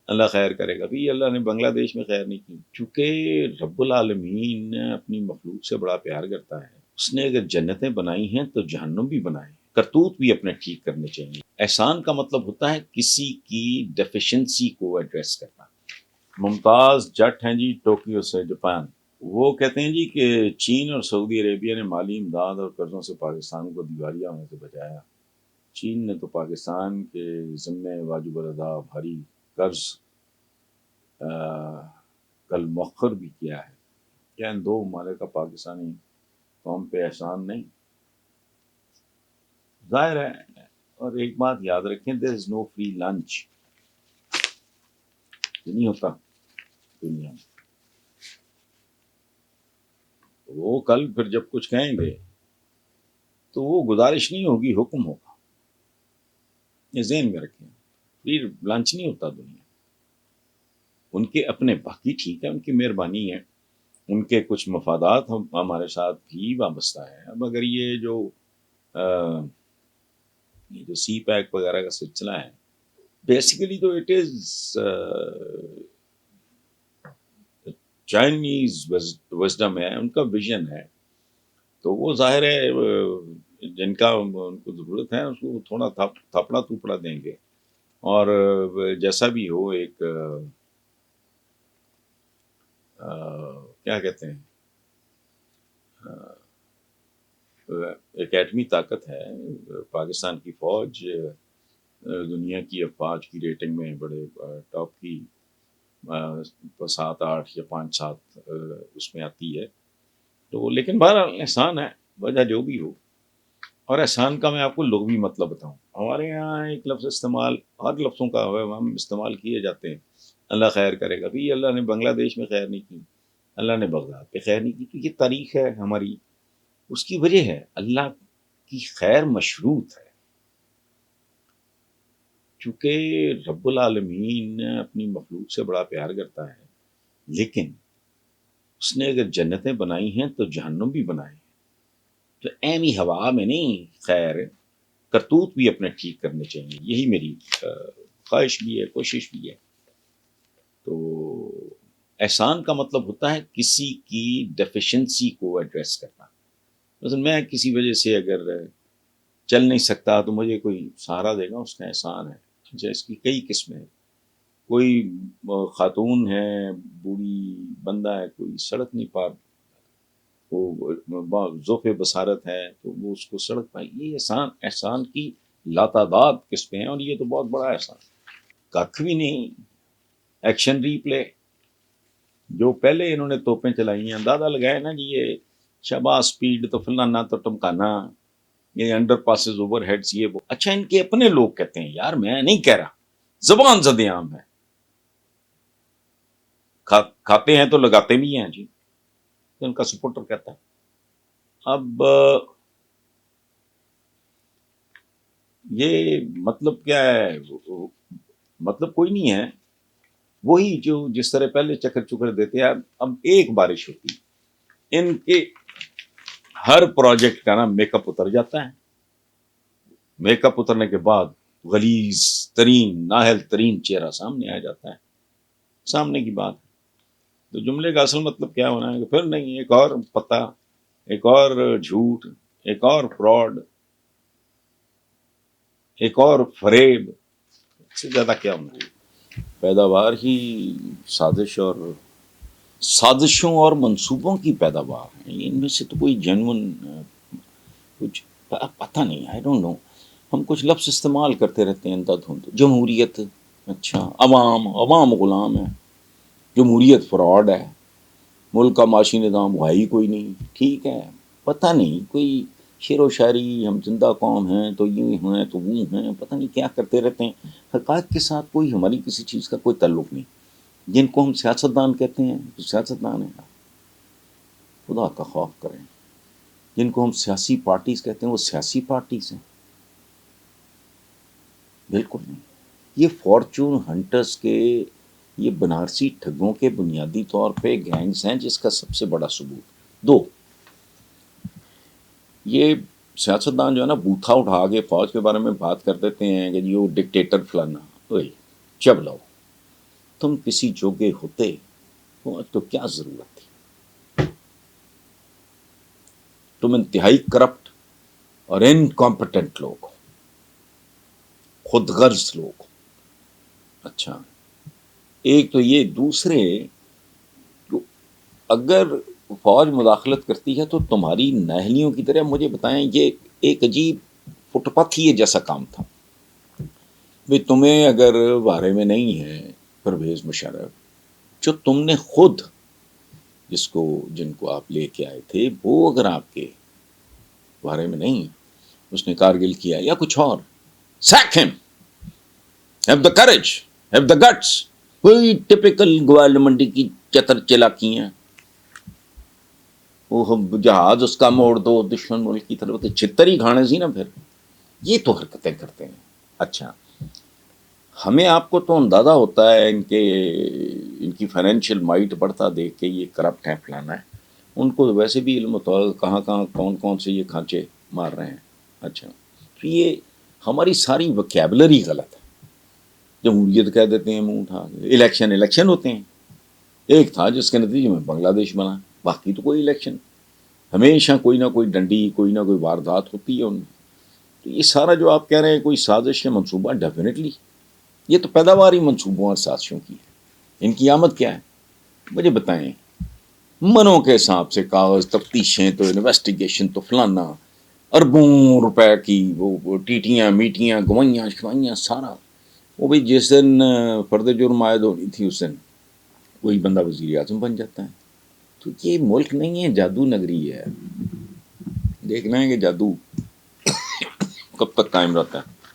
اللہ خیر کرے گا. بھی اللہ نے بنگلہ دیش میں خیر نہیں کی. چونکہ رب العالمین اپنی مخلوق سے بڑا پیار کرتا ہے. اس نے اگر جنتیں بنائی ہیں تو جہنم بھی بنائے. کرتوت بھی اپنے ٹھیک کرنے چاہیے. احسان کا مطلب ہوتا ہے کسی کی ڈیفیشنسی کو ایڈریس کرنا. ممتاز جٹ ہیں جی ٹوکیو سے جاپان. وہ کہتے ہیں جی کہ چین اور سعودی عربیہ نے مالی امداد اور قرضوں سے پاکستان کو دیوالیہ ہونے سے بچایا. چین نے تو پاکستان کے ذمہ واجب الادا بھاری قرض کل مؤخر بھی کیا ہے. کیا ان دو ممالک کا پاکستانی قوم پہ احسان نہیں؟ ظاہر ہے. اور ایک بات یاد رکھیں, دیر از نو فری لنچ. نہیں ہوتا دنیا میں. وہ کل پھر جب کچھ کہیں گے تو وہ گزارش نہیں ہوگی, حکم ہوگا. یہ ذہن میں رکھیں, فری لنچ نہیں ہوتا دنیا. ان کے اپنے باقی ٹھیک ہے, ان کی مہربانی ہے, ان کے کچھ مفادات ہمارے ساتھ بھی وابستہ ہے. اب اگر یہ جو سی پیک وغیرہ کا سلسلہ ہے, بیسیکلی تو اٹ از چائنیز وزڈم ہے, ان کا ویژن ہے. تو وہ ظاہر ہے جن کا ان کو ضرورت ہے اس کو تھوڑا تھاپڑا توپڑا دیں گے. اور جیسا بھی ہو, ایک کیا کہتے ہیں, ایک ایٹمی طاقت ہے پاکستان کی فوج. دنیا کی افواج کی ریٹنگ میں بڑے ٹاپ کی 7 8 یا 5 7 اس میں آتی ہے. تو لیکن بہرحال احسان ہے, وجہ جو بھی ہو. اور احسان کا میں آپ کو لغوی مطلب بتاؤں. ہمارے یہاں ایک لفظ استعمال, ہر لفظوں کا ہم استعمال کیے جاتے ہیں, اللہ خیر کرے گا. بھی اللہ نے بنگلہ دیش میں خیر نہیں کی, اللہ نے بغداد پہ خیر نہیں کی. تو یہ تاریخ ہے ہماری. اس کی وجہ ہے اللہ کی خیر مشروط ہے. چونکہ رب العالمین اپنی مخلوق سے بڑا پیار کرتا ہے, لیکن اس نے اگر جنتیں بنائی ہیں تو جہنم بھی بنائے. تو ایمی ہوا میں نہیں خیر, کرتوت بھی اپنے ٹھیک کرنے چاہیے. یہی میری خواہش بھی ہے, کوشش بھی ہے. تو احسان کا مطلب ہوتا ہے کسی کی ڈیفیشنسی کو ایڈریس کرنا. مثلا میں کسی وجہ سے اگر چل نہیں سکتا تو مجھے کوئی سہارا دے گا, اس کا احسان ہے. اچھا, اس کی کئی قسمیں ہیں. کوئی خاتون ہے, بوڑھی بندہ ہے, کوئی سڑک نہیں پار, وہ ذوق بصارت ہے تو وہ اس کو سڑک پائے. یہ احسان کی لاتعداد قسمیں ہیں, اور یہ تو بہت بڑا احسان. کھ بھی نہیں. ایکشن ری پلے, جو پہلے انہوں نے توپیں چلائی ہیں, اندازہ لگائے نا جی, یہ شاباش اسپیڈ تو فلانا تو ٹمکانا, یہ انڈر پاسز اوور ہیڈز, یہ وہ. اچھا, ان کے اپنے لوگ کہتے ہیں, یار میں نہیں کہہ رہا, زبان زد عام ہے, کھاتے ہیں تو لگاتے بھی ہیں جی. ان کا سپورٹر کہتا ہے. اب یہ مطلب کیا ہے؟ مطلب کوئی نہیں ہے, وہی جو جس طرح پہلے چکر چکر دیتے ہیں. اب ایک بارش ہوتی, ان کے ہر پروجیکٹ کا نا میک اپ اتر جاتا ہے. میک اپ اترنے کے بعد غلیظ ترین نااہل ترین چہرہ سامنے آ جاتا ہے. سامنے کی بات ہے. تو جملے کا اصل مطلب کیا ہونا ہے کہ پھر نہیں, ایک اور پتہ, ایک اور جھوٹ, ایک اور فراڈ, ایک اور فریب. اس سے زیادہ کیا ہونا ہے؟ پیداوار ہی سازشوں اور منصوبوں کی پیداوار ہے. ان میں سے تو کوئی جنون کچھ پتہ نہیں, آئی ڈونٹ نو. ہم کچھ لفظ استعمال کرتے رہتے ہیں اندھا دھند. جمہوریت, اچھا عوام غلام ہے. جمہوریت فراڈ ہے. ملک کا معاشی نظام ہوا ہی کوئی نہیں. ٹھیک ہے, پتہ نہیں کوئی شعر و شاعری, ہم زندہ قوم ہیں تو یوں ہیں تو وہ ہیں, پتہ نہیں کیا کرتے رہتے ہیں. حقائق کے ساتھ کوئی ہماری کسی چیز کا کوئی تعلق نہیں. جن کو ہم سیاستدان کہتے ہیں تو سیاستدان ہیں, خدا کا خوف کریں. جن کو ہم سیاسی پارٹیز کہتے ہیں وہ سیاسی پارٹیز ہیں. بالکل نہیں. یہ فارچون ہنٹرز کے, یہ بنارسی ٹھگوں کے بنیادی طور پہ گینگز ہیں, جس کا سب سے بڑا ثبوت دو. یہ سیاستدان جو ہے نا, بوتھا اٹھا کے فوج کے بارے میں بات کر دیتے ہیں کہ یہ ڈکٹیٹر فلانا, چب لاؤ. تم کسی جوگے ہوتے تو کیا ضرورت تھی؟ تم انتہائی کرپٹ اور انکمپٹنٹ لوگ ہو، خود غرض لوگ ہو. اچھا، ایک تو یہ، دوسرے تو اگر فوج مداخلت کرتی ہے تو تمہاری نااہلیوں کی طرح مجھے بتائیں، یہ ایک عجیب فٹ پاتھیے جیسا کام تھا. بھئی تمہیں اگر بارے میں نہیں ہے پرویز مشرف، جو تم نے خود جن کو آپ لے کے آئے تھے، وہ اگر آپ کے بارے میں نہیں، اس نے کارگل کیا یا کچھ اور، sack him, have the courage, have the guts. وہی ٹپکل گوال منڈی کی چتر چلاکی ہیں، وہ جہاز اس کا موڑ دو دشمن ملک کی طرف، تو چھتر ہی کھانے سی نا پھر. یہ تو حرکتیں کرتے ہیں. اچھا، ہمیں آپ کو تو اندازہ ہوتا ہے ان کی فائنینشیل مائٹ بڑھتا دیکھ کے یہ کرپٹ ہے فلانا ہے. ان کو ویسے بھی علم ہوتا ہے کہاں کہاں کون سے یہ کھانچے مار رہے ہیں. اچھا، تو یہ ہماری ساری وکیبلری غلط ہے. جمہوریت کہہ دیتے ہیں منہ اٹھا کے، الیکشن ہوتے ہیں. ایک تھا جس کے نتیجے میں بنگلہ دیش بنا، باقی تو کوئی الیکشن، ہمیشہ کوئی نہ کوئی ڈنڈی، کوئی نہ کوئی واردات ہوتی ہے ان میں. تو یہ سارا جو آپ کہہ رہے ہیں کوئی سازش یا منصوبہ، ڈیفینیٹلی یہ تو پیداواری منصوبوں اور سازشوں کی ہے. ان کی آمد کیا ہے مجھے بتائیں. منوں کے حساب سے کاغذ، تفتیشیں، تو انویسٹیگیشن، تو فلانا، اربوں روپے کی وہ ٹیٹیاں میٹیاں گوائیاں شوائیاں سارا. وہ بھی جس دن فرد جرم عائد ہونی تھی اس دن کوئی بندہ وزیر اعظم بن جاتا ہے. تو یہ ملک نہیں ہے، جادو نگری ہے. دیکھنا ہے کہ جادو کب تک قائم رہتا ہے.